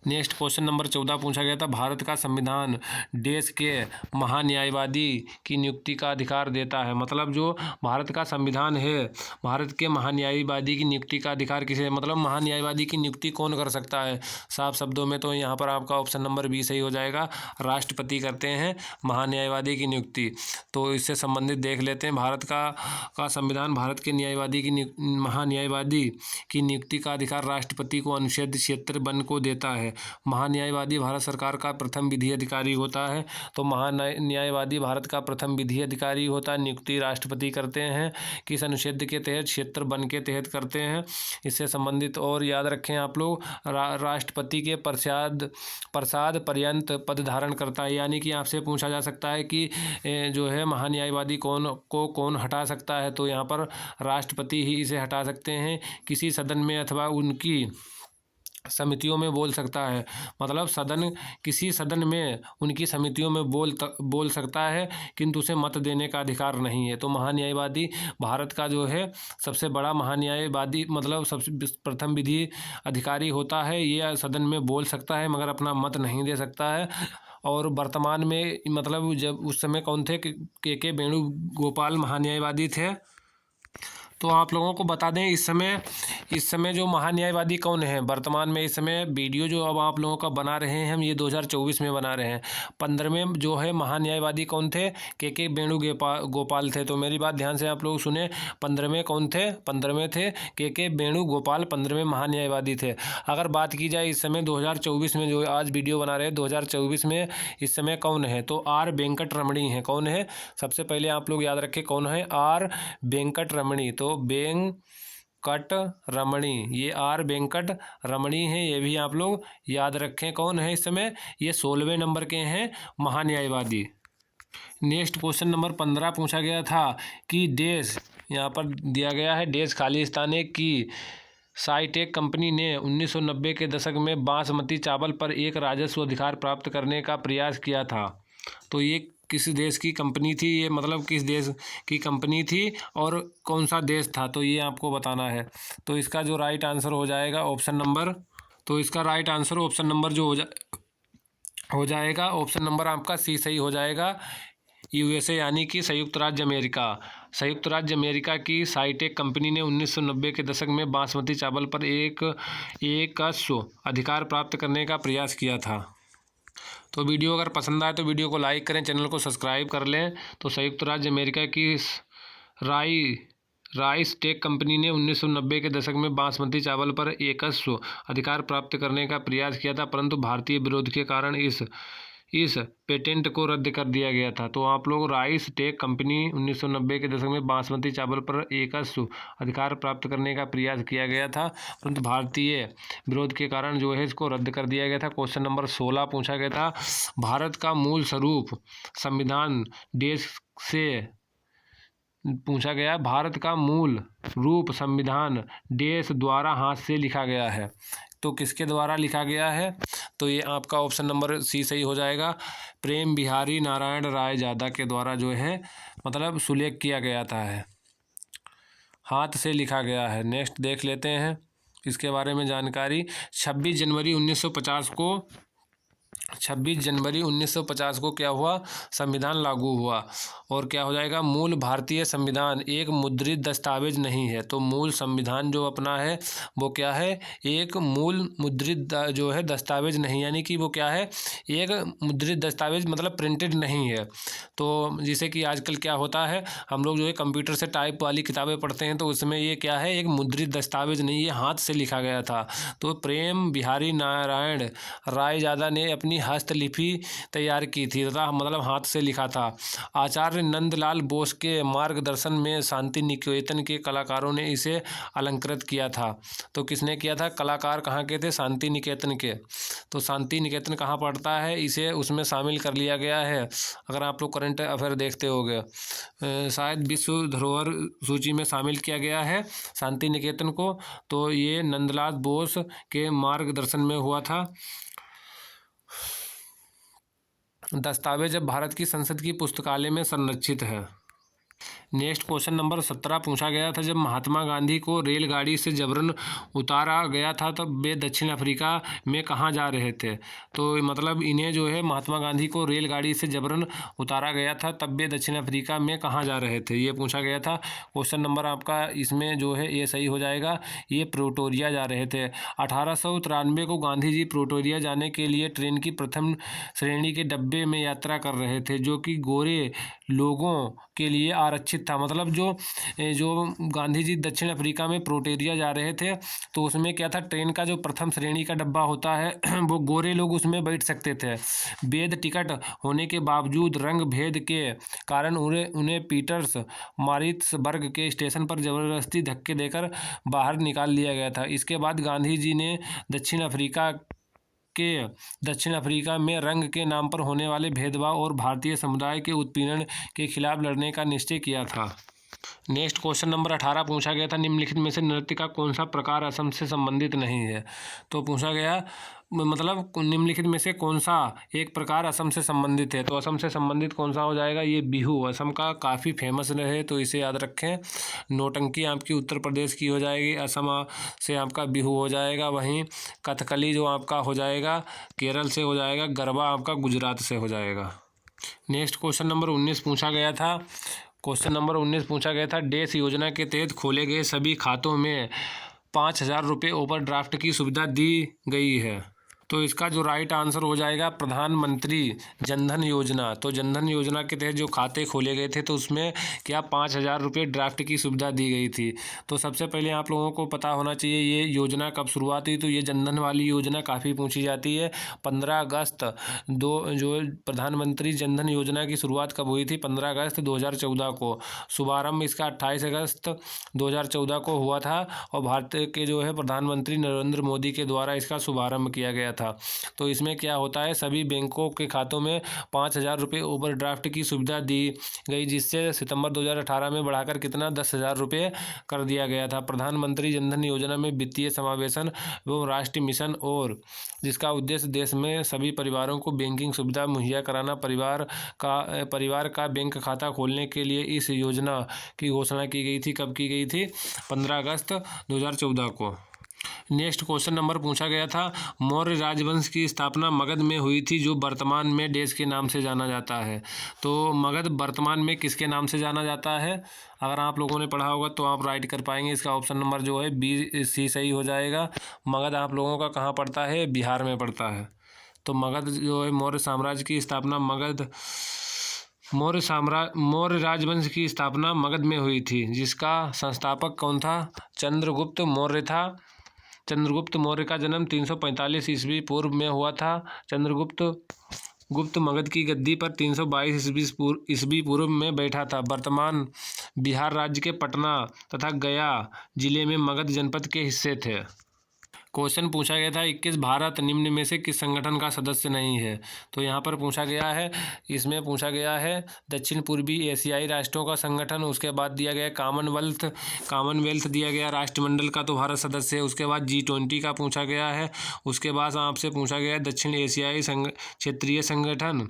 S1: नेक्स्ट क्वेश्चन नंबर 14 पूछा गया था, भारत का संविधान देश के महान्यायवादी की नियुक्ति का अधिकार देता है। मतलब जो भारत का संविधान है, भारत के महान्यायवादी की नियुक्ति का अधिकार किसे? मतलब महान्यायवादी की नियुक्ति कौन कर सकता है? साफ शब्दों में तो यहाँ पर आपका ऑप्शन नंबर बी सही हो जाएगा, राष्ट्रपति करते हैं महान्यायवादी की नियुक्ति। तो इससे संबंधित देख लेते हैं, भारत का संविधान भारत के महान्यायवादी की नियुक्ति का अधिकार राष्ट्रपति को अनुच्छेद 76 को देता है। महान्यायवादी भारत सरकार का प्रथम विधि अधिकारी होता है। तो महान्यायवादी भारत का प्रथम विधि अधिकारी होता है। नियुक्ति राष्ट्रपति करते हैं। किस अनुच्छेद के तहत? 76 के तहत करते हैं। इससे संबंधित और याद रखें आप लोग, राष्ट्रपति के प्रसाद पर्यंत पद धारण करता है। यानी कि आपसे पूछा जा सकता है कि जो है महान्यायवादी कौन हटा सकता है? तो यहाँ पर राष्ट्रपति ही इसे हटा सकते हैं। किसी सदन में अथवा उनकी समितियों में बोल सकता है। मतलब किसी सदन में उनकी समितियों में बोल सकता है, किंतु उसे मत देने का अधिकार नहीं है। तो महान्यायवादी भारत का जो है सबसे बड़ा महान्यायवादी, मतलब सबसे प्रथम विधि अधिकारी होता है। ये सदन में बोल सकता है मगर अपना मत नहीं दे सकता है। और वर्तमान में मतलब जब उस समय कौन थे? के वेणुगोपाल महान्यायवादी थे। तो आप लोगों को बता दें, इस समय जो महान्यायवादी कौन है वर्तमान में, इस समय वीडियो जो अब आप लोगों का बना रहे हैं हम, ये 2024 में बना रहे हैं। 15वें जो है महान्यायवादी कौन थे? के वेणुगोपाल थे। तो मेरी बात ध्यान से आप लोग सुने, 15वें कौन थे? 15वें थे के वेणुगोपाल, 15वें महान्यायवादी थे। अगर बात की जाए इस समय 2024 में, जो आज वीडियो बना रहे हैं 2024 में, इस समय कौन है? तो आर वेंकट रमणी है। कौन है? सबसे पहले आप लोग याद रखें कौन है? आर वेंकट रमणी। तो वेंकट रमणी, ये आर वेंकट रमणी हैं, ये भी आप लोग याद रखें। कौन है इस समय? ये 16वें नंबर के हैं महान्यायवादी। नेक्स्ट क्वेश्चन नंबर 15 पूछा गया था कि देश, यहाँ पर दिया गया है, देश खालिस्तान की साइटेक कंपनी ने 1990 के दशक में बासमती चावल पर एक राजस्व अधिकार प्राप्त करने का प्रयास किया था। तो ये किस देश की कंपनी थी? ये मतलब किस देश की कंपनी थी और कौन सा देश था? तो ये आपको बताना है। तो इसका जो राइट आंसर हो जाएगा ऑप्शन नंबर, तो इसका राइट आंसर ऑप्शन नंबर जो हो जाएगा ऑप्शन नंबर आपका सी सही हो जाएगा, यूएसए यानी कि संयुक्त राज्य अमेरिका। संयुक्त राज्य अमेरिका की साइटेक कंपनी ने 1990 के दशक में बासमती चावल पर एक अधिकार प्राप्त करने का प्रयास किया था। तो वीडियो अगर पसंद आए तो वीडियो को लाइक करें, चैनल को सब्सक्राइब कर लें। तो संयुक्त राज्य अमेरिका की राइस टेक कंपनी ने 1990 के दशक में बासमती चावल पर एकस्व अधिकार प्राप्त करने का प्रयास किया था, परंतु भारतीय विरोध के कारण इस पेटेंट को रद्द कर दिया गया था। तो आप लोग राइस टेक कंपनी 1990 के दशक में बासमती चावल पर एकस्व अधिकार प्राप्त करने का प्रयास किया गया था, परंतु भारतीय विरोध के कारण जो है इसको रद्द कर दिया गया था। क्वेश्चन नंबर 16 पूछा गया था, भारत का मूल स्वरूप संविधान देश से पूछा गया, भारत का मूल रूप संविधान देश द्वारा हाथ से लिखा गया है। तो किसके द्वारा लिखा गया है? तो ये आपका ऑप्शन नंबर सी सही हो जाएगा। प्रेम बिहारी नारायण रायजादा के द्वारा जो है मतलब सुलेख किया गया था, है हाथ से लिखा गया है। नेक्स्ट देख लेते हैं इसके बारे में जानकारी। 26 जनवरी 1950 को क्या हुआ? संविधान लागू हुआ। और क्या हो जाएगा? मूल भारतीय संविधान एक मुद्रित दस्तावेज नहीं है। तो मूल संविधान जो अपना है वो क्या है? एक मूल मुद्रित जो है दस्तावेज नहीं, यानी कि वो क्या है? एक मुद्रित दस्तावेज मतलब प्रिंटेड नहीं है। तो जैसे कि आजकल क्या होता है, हम लोग जो है कंप्यूटर से टाइप वाली किताबें पढ़ते हैं, तो उसमें ये क्या है? एक मुद्रित दस्तावेज नहीं, ये हाथ से लिखा गया था। तो प्रेम बिहारी नारायण रायजादा ने अपनी हस्तलिपि तैयार की थी तथा मतलब हाथ से लिखा था। आचार्य नंदलाल बोस के मार्गदर्शन में शांति निकेतन के कलाकारों ने इसे अलंकृत किया था। तो किसने किया था? कलाकार कहाँ के थे? शांति निकेतन के। तो शांति निकेतन कहाँ पड़ता है? इसे उसमें शामिल कर लिया गया है। अगर आप लोग करंट अफेयर देखते होंगे, शायद विश्व धरोहर सूची में शामिल किया गया है शांति निकेतन को। तो ये नंदलाल बोस के मार्गदर्शन में हुआ था। दस्तावेज अब भारत की संसद की पुस्तकालय में संरक्षित है। नेक्स्ट क्वेश्चन नंबर 17 पूछा गया था, जब महात्मा गांधी को रेलगाड़ी से जबरन उतारा गया था तब वे दक्षिण अफ्रीका में कहाँ जा रहे थे? तो मतलब इन्हें जो है महात्मा गांधी को रेलगाड़ी से जबरन उतारा गया था, तब वे दक्षिण अफ्रीका में कहाँ जा रहे थे? ये पूछा गया था। क्वेश्चन नंबर आपका इसमें जो है ये सही हो जाएगा, ये प्रिटोरिया जा रहे थे। 1893 को गांधी जी प्रिटोरिया जाने के लिए ट्रेन की प्रथम श्रेणी के डब्बे में यात्रा कर रहे थे, जो कि गोरे लोगों के लिए आरक्षित था। मतलब जो गांधी जी दक्षिण अफ्रीका में प्रिटोरिया जा रहे थे, तो उसमें क्या था? ट्रेन का जो प्रथम श्रेणी का डब्बा होता है वो गोरे लोग उसमें बैठ सकते थे। वैध टिकट होने के बावजूद रंग भेद के कारण उन्हें पीटर्स मारिट्सबर्ग के स्टेशन पर जबरदस्ती धक्के देकर बाहर निकाल लिया गया था। इसके बाद गांधी जी ने दक्षिण अफ्रीका में रंग के नाम पर होने वाले भेदभाव और भारतीय समुदाय के उत्पीड़न के खिलाफ लड़ने का निश्चय किया था। नेक्स्ट क्वेश्चन नंबर 18 पूछा गया था, निम्नलिखित में से नृत्य का कौन सा प्रकार असम से संबंधित नहीं है? तो पूछा गया मतलब निम्नलिखित में से कौन सा एक प्रकार असम से संबंधित है? तो असम से संबंधित कौन सा हो जाएगा? ये बिहू असम का काफ़ी फेमस रहे, तो इसे याद रखें। नौटंकी आपकी उत्तर प्रदेश की हो जाएगी, असम से आपका बिहू हो जाएगा। वहीं कथकली जो आपका हो जाएगा केरल से हो जाएगा, गरबा आपका गुजरात से हो जाएगा। नेक्स्ट क्वेश्चन नंबर 19 पूछा गया था, डेस योजना के तहत खोले गए सभी खातों में 5,000 रुपये ओवरड्राफ्ट की सुविधा दी गई है। तो इसका जो राइट आंसर हो जाएगा प्रधानमंत्री जनधन योजना। तो जनधन योजना के तहत जो खाते खोले गए थे, तो उसमें क्या 5,000 रुपये ड्राफ्ट की सुविधा दी गई थी। तो सबसे पहले आप लोगों को पता होना चाहिए ये योजना कब शुरुआत हुई। तो ये जनधन वाली योजना काफ़ी पूछी जाती है। 15 अगस्त जो प्रधानमंत्री जनधन योजना की शुरुआत कब हुई थी? 15 अगस्त 2014 को। शुभारंभ इसका 28 अगस्त 2014 को हुआ था और भारत के जो है प्रधानमंत्री नरेंद्र मोदी के द्वारा इसका शुभारंभ किया गया था। तो इसमें क्या होता है, सभी बैंकों के खातों में 5,000 रुपये ओवरड्राफ्ट की सुविधा दी गई, जिससे सितंबर 2018 में बढ़ाकर कितना 10,000 रुपये कर दिया गया था। प्रधानमंत्री जनधन योजना में वित्तीय समावेशन एवं राष्ट्रीय मिशन और जिसका उद्देश्य देश में सभी परिवारों को बैंकिंग सुविधा मुहैया कराना। परिवार का बैंक खाता खोलने के लिए इस योजना की घोषणा की गई थी। कब की गई थी? 15 अगस्त 2014 को। नेक्स्ट क्वेश्चन नंबर पूछा गया था, मौर्य राजवंश की स्थापना मगध में हुई थी, जो वर्तमान में देश के नाम से जाना जाता है। तो मगध वर्तमान में किसके नाम से जाना जाता है? अगर आप लोगों ने पढ़ा होगा तो आप राइट कर पाएंगे। इसका ऑप्शन नंबर जो है बी सी सही हो जाएगा। मगध आप लोगों का कहाँ पड़ता है? बिहार में पड़ता है। तो मगध जो है मौर्य साम्राज्य की स्थापना मौर्य राजवंश की स्थापना मगध में हुई थी, जिसका संस्थापक कौन था? चंद्रगुप्त मौर्य था। चंद्रगुप्त मौर्य का जन्म 345 ईस्वी पूर्व में हुआ था। गुप्त मगध की गद्दी पर 322 ईस्वी पूर्व में बैठा था। वर्तमान बिहार राज्य के पटना तथा गया जिले में मगध जनपद के हिस्से थे। क्वेश्चन पूछा गया था, 21 भारत निम्न में से किस संगठन का सदस्य नहीं है? तो यहाँ पर पूछा गया है, इसमें पूछा गया है दक्षिण पूर्वी एशियाई राष्ट्रों का संगठन, उसके बाद दिया गया कॉमनवेल्थ दिया गया राष्ट्रमंडल का, तो भारत सदस्य है। उसके बाद G20 का पूछा गया है। उसके बाद आपसे पूछा गया है दक्षिण एशियाई क्षेत्रीय संगठन।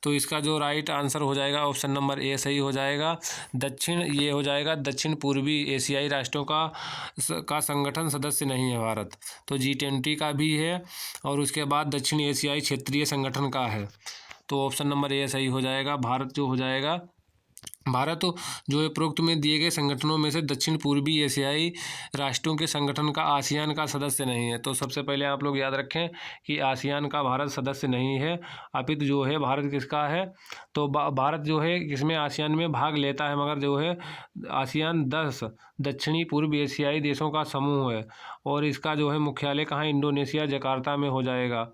S1: तो इसका जो राइट आंसर हो जाएगा ऑप्शन नंबर ए सही हो जाएगा। ये हो जाएगा दक्षिण पूर्वी एशियाई राष्ट्रों का संगठन सदस्य नहीं है भारत। तो G20 का भी है और उसके बाद दक्षिण एशियाई क्षेत्रीय संगठन का है। तो ऑप्शन नंबर ए सही हो जाएगा। भारत जो हो जाएगा, भारत जो है उपरोक्त में दिए गए संगठनों में से दक्षिण पूर्वी एशियाई राष्ट्रों के संगठन का आसियान का सदस्य नहीं है। तो सबसे पहले आप लोग याद रखें कि आसियान का भारत सदस्य नहीं है, अपितु जो है भारत किसका है? तो भारत जो है इसमें आसियान में भाग लेता है, मगर जो है आसियान 10 दक्षिणी पूर्व एशियाई देशों का समूह है और इसका जो है मुख्यालय कहाँ? इंडोनेशिया जकार्ता में हो जाएगा।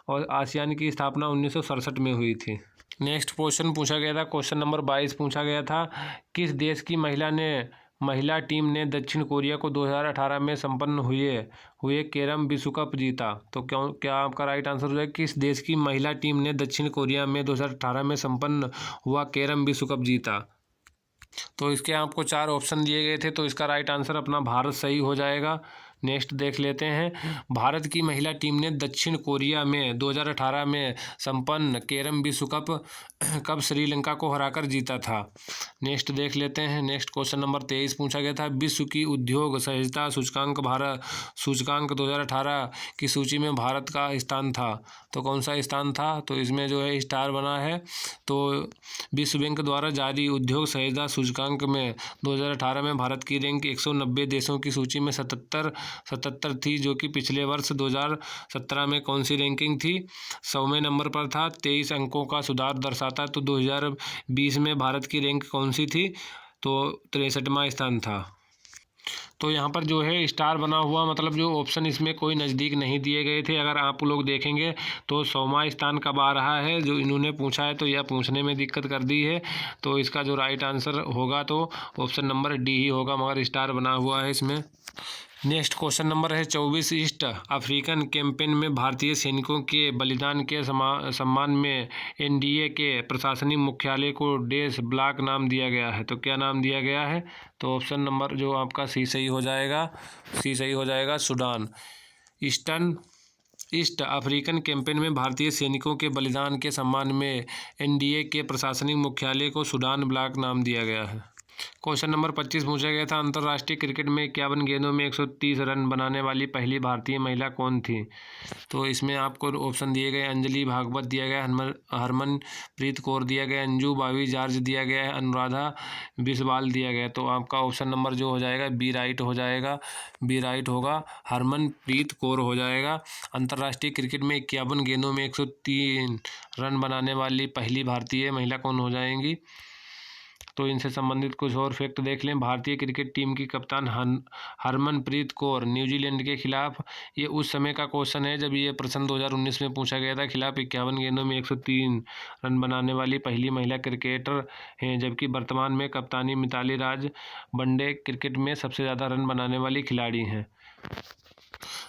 S1: और आसियान की स्थापना 1967 में हुई थी। नेक्स्ट क्वेश्चन पूछा गया था, क्वेश्चन नंबर 22 पूछा गया था, किस देश की महिला टीम ने दक्षिण कोरिया को 2018 में संपन्न हुए कैरम विश्व कप जीता? तो क्या आपका राइट आंसर हो जाएगा, किस देश की महिला टीम ने दक्षिण कोरिया में 2018 में संपन्न हुआ कैरम विश्व कप जीता? तो इसके आपको 4 ऑप्शन दिए गए थे, तो इसका राइट आंसर अपना भारत सही हो जाएगा। नेक्स्ट देख लेते हैं, भारत की महिला टीम ने दक्षिण कोरिया में 2018 में संपन्न कैरम विश्व कप श्रीलंका को हराकर जीता था। नेक्स्ट देख लेते हैं। नेक्स्ट क्वेश्चन नंबर 23 पूछा गया था, विश्व की उद्योग सहजता सूचकांक 2018 की सूची में भारत का स्थान था। तो कौन सा स्थान था? तो इसमें जो है स्टार बना है। तो विश्व बैंक द्वारा जारी उद्योग सहजता सूचकांक में 2018 में भारत की रैंक 190 देशों की सूची में 77 थी, जो कि पिछले वर्ष 2017 में कौन सी रैंकिंग थी? 100वें नंबर पर था। 23 अंकों का सुधार दर्शाता। तो 2020 में भारत की रैंक कौन सी थी? तो 63वां स्थान था। तो यहाँ पर जो है स्टार बना हुआ, मतलब जो ऑप्शन इसमें कोई नज़दीक नहीं दिए गए थे। अगर आप लोग देखेंगे तो 100वां स्थान कब आ रहा है जो इन्होंने पूछा है, तो यह पूछने में दिक्कत कर दी है। तो इसका जो राइट आंसर होगा तो ऑप्शन नंबर डी ही होगा, मगर स्टार बना हुआ है इसमें। नेक्स्ट क्वेश्चन नंबर है 24, ईस्ट अफ्रीकन कैंपेन में भारतीय सैनिकों के बलिदान के सम्मान में एनडीए के प्रशासनिक मुख्यालय को डेस ब्लॉक नाम दिया गया है। तो क्या नाम दिया गया है? तो ऑप्शन नंबर जो आपका सी सही हो जाएगा, सूडान। ईस्ट अफ्रीकन कैंपेन में भारतीय सैनिकों के बलिदान के सम्मान में एनडीए के प्रशासनिक मुख्यालय को सूडान ब्लॉक नाम दिया गया है। क्वेश्चन नंबर 25 पूछा गया था, अंतर्राष्ट्रीय क्रिकेट में 51 गेंदों में 130 रन बनाने वाली पहली भारतीय महिला कौन थी? तो इसमें आपको ऑप्शन दिए गए, अंजलि भागवत दिया गया, हरमनप्रीत कौर दिया गया, अंजू बावी जॉर्ज दिया गया है, अनुराधा बिस्वाल दिया गया। तो आपका ऑप्शन नंबर जो हो जाएगा बी राइट होगा, हरमनप्रीत कौर हो जाएगा। अंतर्राष्ट्रीय क्रिकेट में 51 गेंदों में 103 रन बनाने वाली पहली भारतीय महिला कौन हो जाएंगी? तो इनसे संबंधित कुछ और फैक्ट देख लें। भारतीय क्रिकेट टीम की कप्तान हरमनप्रीत कौर न्यूजीलैंड के खिलाफ, ये उस समय का क्वेश्चन है जब ये प्रश्न 2019 में पूछा गया था, खिलाफ 51 गेंदों में 103 रन बनाने वाली पहली महिला क्रिकेटर हैं, जबकि वर्तमान में कप्तानी मिताली राज वनडे क्रिकेट में सबसे ज़्यादा रन बनाने वाली खिलाड़ी हैं।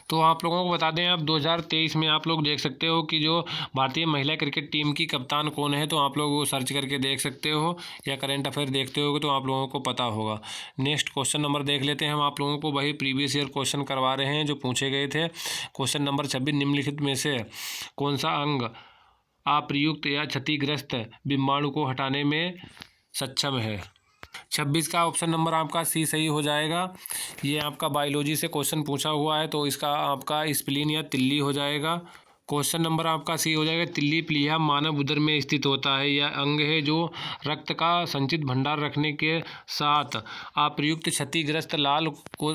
S1: तो आप लोगों को बता दें, अब 2023 में आप लोग देख सकते हो कि जो भारतीय महिला क्रिकेट टीम की कप्तान कौन है, तो आप लोग वो सर्च करके देख सकते हो या करंट अफेयर देखते हो तो आप लोगों को पता होगा। नेक्स्ट क्वेश्चन नंबर देख लेते हैं। हम आप लोगों को वही प्रीवियस ईयर क्वेश्चन करवा रहे हैं जो पूछे गए थे। क्वेश्चन नंबर 26, निम्नलिखित में से कौन सा अंग अप्रयुक्त या क्षतिग्रस्त डिम्बाणु को हटाने में सक्षम है? 26 का ऑप्शन नंबर आपका सी सही हो जाएगा। ये आपका बायोलॉजी से क्वेश्चन पूछा हुआ है, तो इसका आपका स्प्लीन या तिल्ली हो जाएगा। क्वेश्चन नंबर आपका सी हो जाएगा। तिल्ली प्लीहा मानव उदर में स्थित होता है। यह अंग है जो रक्त का संचित भंडार रखने के साथ अप्रयुक्त क्षतिग्रस्त लाल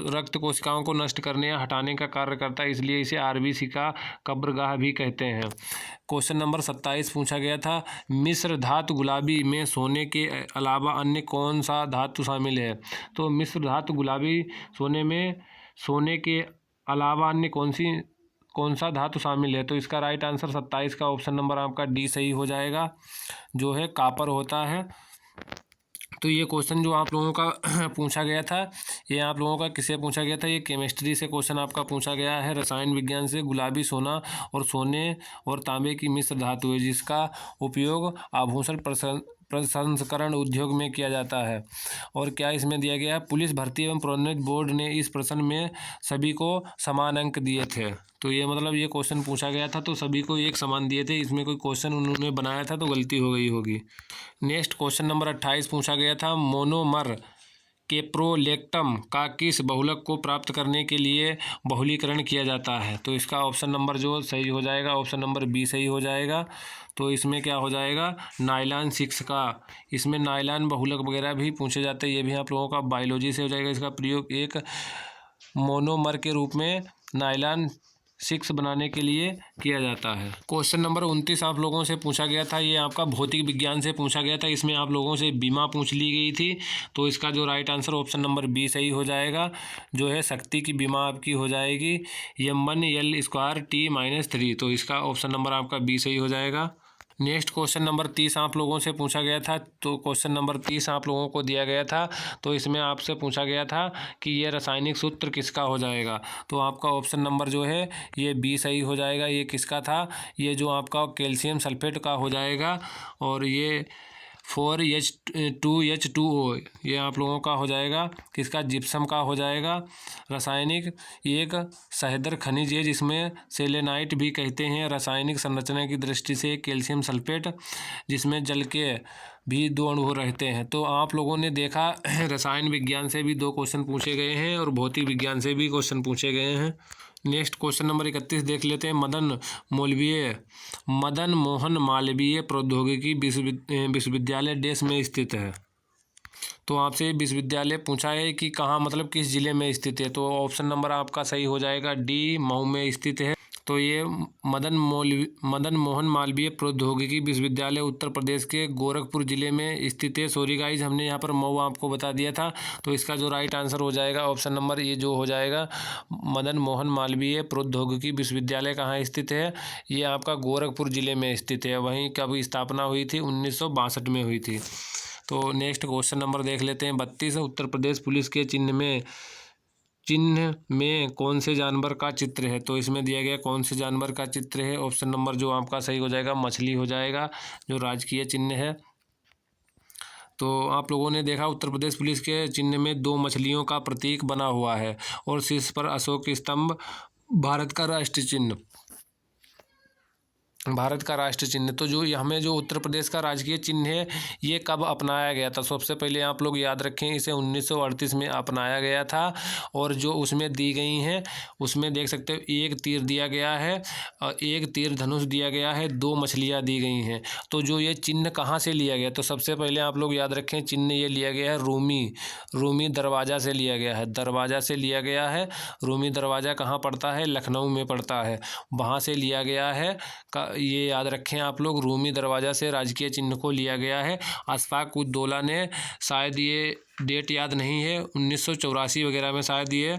S1: रक्त कोशिकाओं को नष्ट करने या हटाने का कार्य करता है, इसलिए इसे आरबीसी का कब्रगाह भी कहते हैं। क्वेश्चन नंबर 27 पूछा गया था, मिश्र धातु गुलाबी में सोने के अलावा अन्य कौन सा धातु शामिल है? तो मिश्र धातु गुलाबी सोने के अलावा अन्य कौन सा धातु शामिल है? तो इसका राइट आंसर 27 का ऑप्शन नंबर आपका डी सही हो जाएगा, जो है कापर होता है। तो ये क्वेश्चन जो आप लोगों का पूछा गया था, ये आप लोगों का किससे पूछा गया था? ये केमिस्ट्री से क्वेश्चन आपका पूछा गया है। रसायन विज्ञान से गुलाबी सोना और सोने और तांबे की मिश्र धातु है, जिसका उपयोग आभूषण प्रसंस्करण उद्योग में किया जाता है। और क्या इसमें दिया गया है? पुलिस भर्ती एवं प्रोन्नति बोर्ड ने इस प्रश्न में सभी को समान अंक दिए थे। तो ये मतलब ये क्वेश्चन पूछा गया था तो सभी को एक समान दिए थे, इसमें कोई क्वेश्चन उन्होंने बनाया था तो गलती हो गई होगी। नेक्स्ट क्वेश्चन नंबर 28 पूछा गया था, मोनोमर केप्रोलेक्टम का किस बहुलक को प्राप्त करने के लिए बहुलीकरण किया जाता है? तो इसका ऑप्शन नंबर जो सही हो जाएगा, ऑप्शन नंबर बी सही हो जाएगा। तो इसमें क्या हो जाएगा? नाइलॉन 6 का। इसमें नाइलॉन बहुलक वगैरह भी पूछे जाते हैं, ये भी आप लोगों का बायोलॉजी से हो जाएगा। इसका प्रयोग एक मोनोमर के रूप में नाइलॉन 6 बनाने के लिए किया जाता है। क्वेश्चन नंबर 29 आप लोगों से पूछा गया था, ये आपका भौतिक विज्ञान से पूछा गया था। इसमें आप लोगों से बीमा पूछ ली गई थी, तो इसका जो right answer option number B सही हो जाएगा, जो है शक्ति की बीमा आपकी हो जाएगी m1l²T-3। तो इसका ऑप्शन नंबर आपका बी सही हो जाएगा। नेक्स्ट क्वेश्चन नंबर 30 आप लोगों से पूछा गया था, तो क्वेश्चन नंबर 30 आप लोगों को दिया गया था। तो इसमें आपसे पूछा गया था कि ये रासायनिक सूत्र किसका हो जाएगा? तो आपका ऑप्शन नंबर जो है ये बी सही हो जाएगा। ये किसका था? ये जो आपका कैल्शियम सल्फेट का हो जाएगा, और ये 4H2O ये आप लोगों का हो जाएगा। किसका? जिप्सम का हो जाएगा। रासायनिक एक सहेदर खनिज है जिसमें सेलेनाइट भी कहते हैं। रासायनिक संरचना की दृष्टि से कैल्शियम सल्फेट, जिसमें जल के भी 2 अणु रहते हैं। तो आप लोगों ने देखा रसायन विज्ञान से भी 2 क्वेश्चन पूछे गए हैं और भौतिक विज्ञान से भी क्वेश्चन पूछे गए हैं। नेक्स्ट क्वेश्चन नंबर 31 देख लेते हैं। मदन मोहन मालवीय प्रौद्योगिकी विश्वविद्यालय देश में स्थित है। तो आपसे विश्वविद्यालय पूछा है कि कहाँ, मतलब किस जिले में स्थित है। तो ऑप्शन नंबर आपका सही हो जाएगा, डी मऊ में स्थित है। तो ये मदन मोहन मालवीय प्रौद्योगिकी विश्वविद्यालय उत्तर प्रदेश के गोरखपुर जिले में स्थित है। सॉरी गाइज, हमने यहाँ पर मऊ आपको बता दिया था। तो इसका जो राइट आंसर हो जाएगा ऑप्शन नंबर ये जो हो जाएगा, मदन मोहन मालवीय प्रौद्योगिकी विश्वविद्यालय कहाँ स्थित है? ये आपका गोरखपुर जिले में स्थित है। वहीं कब स्थापना हुई थी? 1962 में हुई थी। तो नेक्स्ट क्वेश्चन नंबर देख लेते हैं 32। उत्तर प्रदेश पुलिस के चिन्ह में कौन से जानवर का चित्र है? तो इसमें दिया गया कौन से जानवर का चित्र है? ऑप्शन नंबर जो आपका सही हो जाएगा, मछली हो जाएगा, जो राजकीय चिन्ह है। तो आप लोगों ने देखा उत्तर प्रदेश पुलिस के चिन्ह में 2 मछलियों का प्रतीक बना हुआ है और शीर्ष पर अशोक स्तंभ, भारत का राष्ट्रीय चिन्ह। तो जो हमें जो उत्तर प्रदेश का राजकीय चिन्ह है ये कब अपनाया गया था? सबसे पहले आप लोग याद रखें, इसे 1938 में अपनाया गया था। और जो उसमें दी गई हैं उसमें देख सकते हो 1 तीर दिया गया है और 1 तीर धनुष दिया गया है, 2 मछलियाँ दी गई हैं। तो जो ये चिन्ह कहाँ से लिया गया? तो सबसे पहले आप लोग याद रखें, चिन्ह ये लिया गया है रूमी दरवाज़ा से लिया गया है। रूमी दरवाज़ा कहाँ पड़ता है? लखनऊ में पड़ता है, वहाँ से लिया गया है। ये याद रखें आप लोग, रूमी दरवाज़ा से राजकीय चिन्ह को लिया गया है। अशफाक उद्दौला ने, शायद ये डेट याद नहीं है, 1984 वगैरह में शायद ये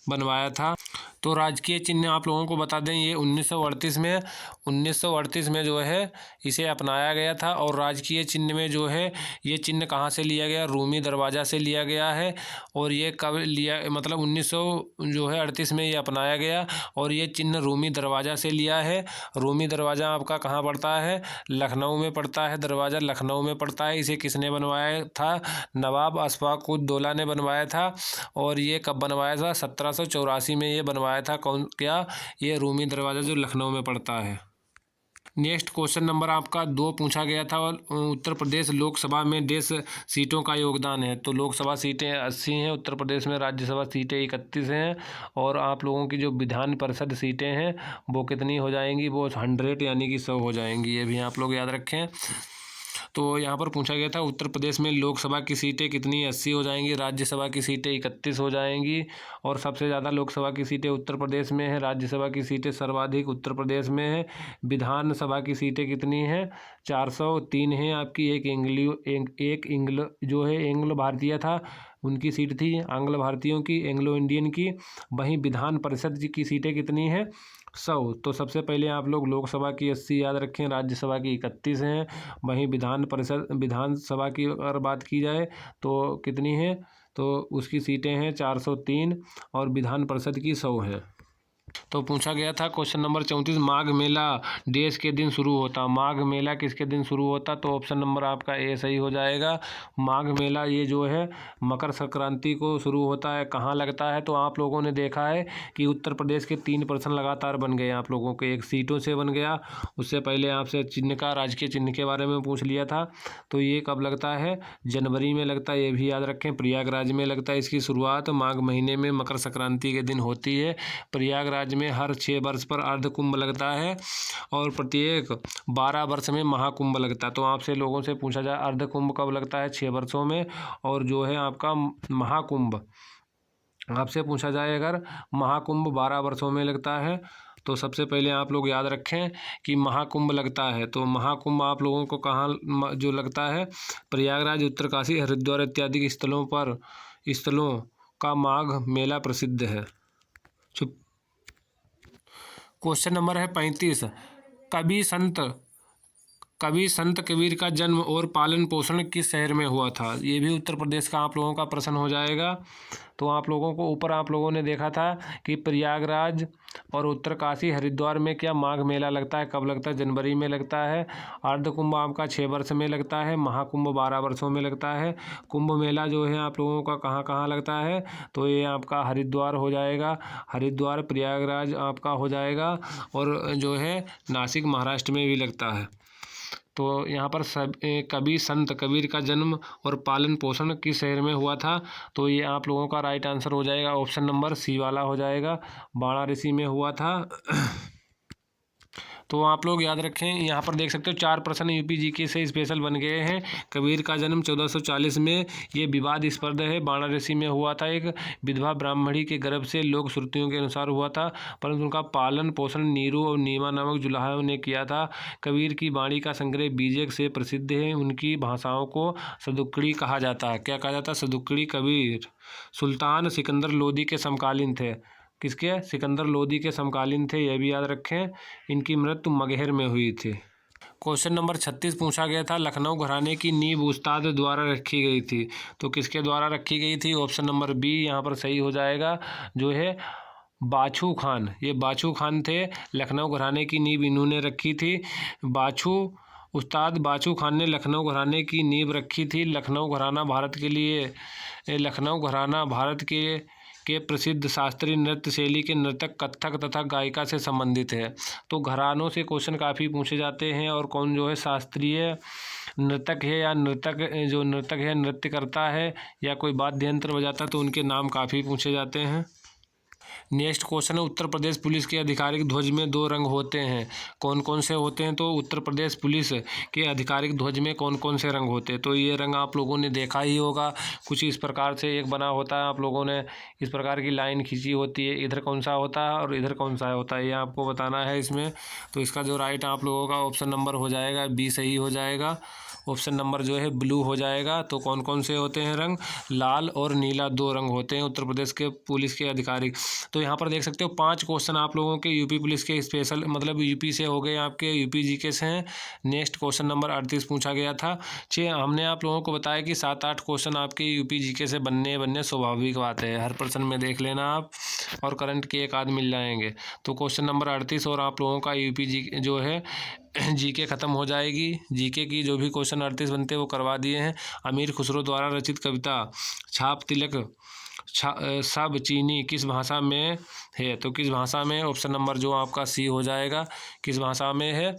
S1: बनवाया था। तो राजकीय चिन्ह आप लोगों को बता दें, ये 1938 में जो है इसे अपनाया गया था। और राजकीय चिन्ह में जो है ये चिन्ह कहाँ से लिया गया? रूमी दरवाज़ा से लिया गया है। और ये कब लिया, मतलब 1938 में ये अपनाया गया और ये चिन्ह रूमी दरवाज़ा से लिया है। रूमी दरवाज़ा आपका कहाँ पड़ता है? लखनऊ में पड़ता है। दरवाज़ा लखनऊ में पड़ता है। इसे किसने बनवाया था? नवाब अशफाक उद्दौला ने बनवाया था। और ये कब बनवाया था? 1784 में ये बनवाया था। ये रूमी दरवाज़ा जो लखनऊ में पड़ता है। नेक्स्ट क्वेश्चन नंबर आपका 2 पूछा गया था, और उत्तर प्रदेश लोकसभा में देश सीटों का योगदान है। तो लोकसभा सीटें 80 हैं उत्तर प्रदेश में, राज्यसभा सीटें 31 हैं, और आप लोगों की जो विधान परिषद सीटें हैं वो कितनी हो जाएंगी, वो 100 यानी कि 100 हो जाएंगी। ये भी आप लोग याद रखें। तो यहाँ पर पूछा गया था उत्तर प्रदेश में लोकसभा की सीटें कितनी, 80 हो जाएंगी, राज्यसभा की सीटें 31 हो जाएंगी, और सबसे ज़्यादा लोकसभा की सीटें उत्तर प्रदेश में है, राज्यसभा की सीटें सर्वाधिक उत्तर प्रदेश में है। विधानसभा की सीटें कितनी हैं, 403 हैं आपकी। एक इंग्ल जो है एंग्लो भारतीय था, उनकी सीट थी, आंग्ल भारतीयों की, एंग्लो इंडियन की। वहीं विधान परिषद की सीटें कितनी हैं, 100। तो सबसे पहले आप लोग लोकसभा की 80 याद रखें, राज्यसभा की 31 हैं। वहीं विधानसभा की अगर बात की जाए तो कितनी है, तो उसकी सीटें हैं 403, और विधान परिषद की 100 हैं। तो पूछा गया था question number 34, Magh Mela days के दिन शुरू होता। माघ मेला किसके दिन शुरू होता, तो ऑप्शन नंबर आपका ए सही हो जाएगा। माघ मेला ये जो है मकर संक्रांति को शुरू होता है। कहाँ लगता है, तो आप लोगों ने देखा है कि उत्तर प्रदेश के 3 प्रश्न लगातार बन गए आप लोगों के। एक सीटों से बन गया, उससे पहले आपसे चिन्ह का, राजकीय चिन्ह के बारे में पूछ लिया था। तो ये कब लगता है, जनवरी में लगता है, ये भी याद रखें। प्रयागराज में लगता है इसकी शुरुआत माघ महीने में, मकर संक्रांति के दिन होती है। प्रयागराज में हर 6 वर्ष पर अर्ध कुंभ लगता है, और प्रत्येक 12 वर्ष में महाकुंभ लगता है। तो आपसे लोगों से पूछा जाए अर्ध कुंभ कब लगता है, 6 वर्षों में, और जो है आपका महाकुंभ आपसे पूछा जाए अगर, महाकुंभ 12 वर्षों में लगता है। तो सबसे पहले आप लोग याद रखें कि महाकुंभ लगता है। तो महाकुंभ आप लोगों को कहाँ जो लगता है, प्रयागराज, उत्तरकाशी, हरिद्वार इत्यादि स्थलों का माघ मेला प्रसिद्ध है। क्वेश्चन नंबर है 35, कवि संत कबीर का जन्म और पालन पोषण किस शहर में हुआ था। ये भी उत्तर प्रदेश का आप लोगों का प्रश्न हो जाएगा। तो आप लोगों को ऊपर आप लोगों ने देखा था कि प्रयागराज और उत्तरकाशी, हरिद्वार में क्या माघ मेला लगता है, कब लगता है, जनवरी में लगता है। अर्ध कुंभ आपका 6 वर्ष में लगता है, महाकुंभ 12 वर्षों में लगता है। कुंभ मेला जो है आप लोगों का कहाँ कहाँ लगता है, तो ये आपका हरिद्वार हो जाएगा, हरिद्वार, प्रयागराज आपका हो जाएगा, और जो है नासिक महाराष्ट्र में भी लगता है। तो यहाँ पर कवि संत कबीर का जन्म और पालन पोषण किस शहर में हुआ था, तो ये आप लोगों का राइट आंसर हो जाएगा, ऑप्शन नंबर सी वाला हो जाएगा, वाराणसी में हुआ था। तो आप लोग याद रखें, यहाँ पर देख सकते हो 4 प्रश्न यूपी जीके से स्पेशल बन गए हैं। कबीर का जन्म 1440 में, ये विवादास्पद है, वाराणसी में हुआ था। एक विधवा ब्राह्मणी के गर्भ से लोक श्रुतियों के अनुसार हुआ था, परंतु उनका पालन पोषण नीरू और नीमा नामक जुलाहों ने किया था। कबीर की वाणी का संग्रह बीजक से प्रसिद्ध है। उनकी भाषाओं को सदुक्कड़ी कहा जाता है। क्या कहा जाता है, सदुक्कड़ी। कबीर सुल्तान सिकंदर लोदी के समकालीन थे। किसके, सिकंदर लोदी के समकालीन थे, यह भी याद रखें। इनकी मृत्यु मगहर में हुई थी। क्वेश्चन नंबर 36 पूछा गया था, लखनऊ घराने की नींव उस्ताद द्वारा रखी गई थी। तो किसके द्वारा रखी गई थी, ऑप्शन नंबर बी यहाँ पर सही हो जाएगा, जो है बाछू खान। ये बाछू खान थे, लखनऊ घराने की नींव इन्होंने रखी थी। उस्ताद बाछू खान ने लखनऊ घराने की नींव रखी थी। लखनऊ घराना भारत के प्रसिद्ध शास्त्रीय नृत्य शैली के नर्तक, कथक तथा गायिका से संबंधित है। तो घरानों से क्वेश्चन काफ़ी पूछे जाते हैं, और कौन जो है शास्त्रीय नर्तक है, या नर्तक है, नृत्य करता है, या कोई वाद्य यंत्र बजाता है, तो उनके नाम काफ़ी पूछे जाते हैं। नेक्स्ट क्वेश्चन है, उत्तर प्रदेश पुलिस के आधिकारिक ध्वज में 2 रंग होते हैं, कौन कौन से होते हैं। तो उत्तर प्रदेश पुलिस के आधिकारिक ध्वज में कौन कौन से रंग होते हैं, तो ये रंग आप लोगों ने देखा ही होगा। कुछ इस प्रकार से एक बना होता है, आप लोगों ने इस प्रकार की लाइन खींची होती है, इधर कौन सा होता है और इधर कौन सा होता है, ये आपको बताना है इसमें। तो इसका जो राइट आप लोगों का ऑप्शन नंबर हो जाएगा, बी सही हो जाएगा। ऑप्शन नंबर जो है ब्लू हो जाएगा। तो कौन कौन से होते हैं रंग, लाल और नीला 2 रंग होते हैं उत्तर प्रदेश के पुलिस के आधिकारिक। तो यहाँ पर देख सकते हो 5 क्वेश्चन आप लोगों के यूपी पुलिस के स्पेशल, मतलब यूपी से हो गए, आपके यूपी जीके से हैं। नेक्स्ट क्वेश्चन नंबर 38 पूछा गया था। हमने आप लोगों को बताया कि 7-8 क्वेश्चन आपके यूपी जीके से बनने स्वाभाविक बात है, हर प्रश्न में देख लेना आप, और करंट के एक आध मिल जाएंगे। तो क्वेश्चन नंबर 38 और आप लोगों का यूपी जी जो है जीके ख़त्म हो जाएगी। जीके की जो भी क्वेश्चन 38 बनते हैं वो करवा दिए हैं। अमीर खुसरो द्वारा रचित कविता छाप तिलक सब चीनी किस भाषा में है, तो किस भाषा में, ऑप्शन नंबर जो आपका सी हो जाएगा, किस भाषा में है,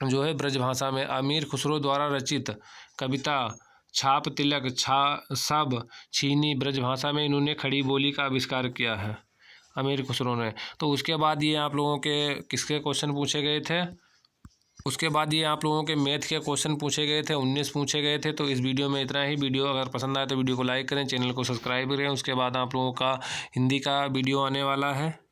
S1: जो है ब्रजभाषा में। अमीर खुसरो द्वारा रचित कविता छाप तिलक सब छीनी ब्रजभाषा में इन्होंने खड़ी बोली का आविष्कार किया है, अमीर खुसरो ने। तो उसके बाद ये आप लोगों के किसके क्वेश्चन पूछे गए थे? उसके बाद ये आप लोगों के मैथ के क्वेश्चन पूछे गए थे, 19 पूछे गए थे। तो इस वीडियो में इतना ही। वीडियो अगर पसंद आए तो वीडियो को लाइक करें, चैनल को सब्सक्राइब करें। उसके बाद आप लोगों का हिंदी का वीडियो आने वाला है।